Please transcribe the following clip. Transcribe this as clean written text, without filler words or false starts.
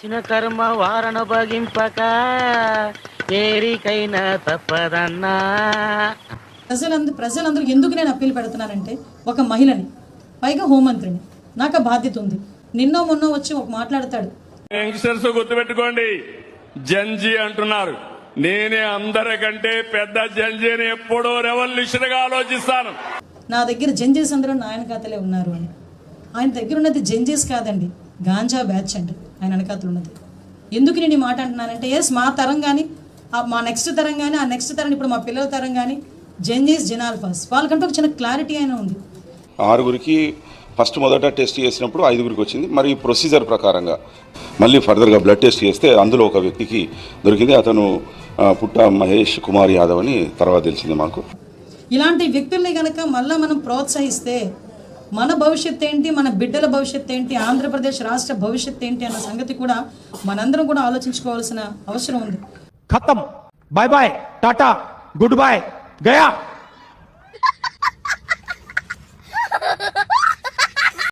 చిన్న కర్మ వారణ భగింపక ఏరికైనా తప్పదన్నా. ప్రజలందరూ ఎందుకు నేను అప్పీల్ పెడుతున్నానంటే, ఒక మహిళని, పైగా హోంమంత్రిని, నాకు ఆ బాధ్యత ఉంది. నిన్నో మొన్నో వచ్చి ఒక మాట్లాడతాడు. యంగ్స్టర్స్ గుర్తుపెట్టుకోండి, జంజీ అంటున్నారు. నేనే అందరికంటే పెద్ద జంజీని ఎప్పుడో రెవల్యూషన్ గా ఆలోచిస్తాను. నా దగ్గర జంజీస్ అందరూ నాయన ఖాతలే ఉన్నారు అని. ఆయన దగ్గర ఉన్నది జంజీస్ కాదండి, గాంజా బ్యాచ్ అండి ఆయన వెనకాతలు ఉన్నది. ఎందుకు నేను ఈ మాట అంటున్నానంటే, ఎస్ మా తరం కానీ, మా నెక్స్ట్ తరం కానీ, ఆ నెక్స్ట్ తరం ఇప్పుడు మా పిల్లల తరం కానీ జంజీస్ జనాల్ఫాస్ వాళ్ళకంటే ఒక చిన్న క్లారిటీ అయినా ఉంది. 6గురికి ఫస్ట్ మొదట టెస్ట్ చేసినప్పుడు 5గురికి వచ్చింది. మరి ప్రొసీజర్ ప్రకారంగా మళ్ళీ ఫర్దర్గా బ్లడ్ టెస్ట్ చేస్తే అందులో ఒక వ్యక్తికి దొరికింది. అతను పుట్ట మహేష్ కుమార్ యాదవ్ అని తర్వాత తెలిసింది మాకు. ఇలాంటి వ్యక్తుల్ని కనుక మళ్ళీ మనం ప్రోత్సహిస్తే మన భవిష్యత్తు ఏంటి, మన బిడ్డల భవిష్యత్తు ఏంటి, ఆంధ్రప్రదేశ్ రాష్ట్ర భవిష్యత్తు ఏంటి అన్న సంగతి కూడా మనందరం కూడా ఆలోచించుకోవాల్సిన అవసరం ఉంది. ఖతం, bye bye, tata, good boy, Gaya.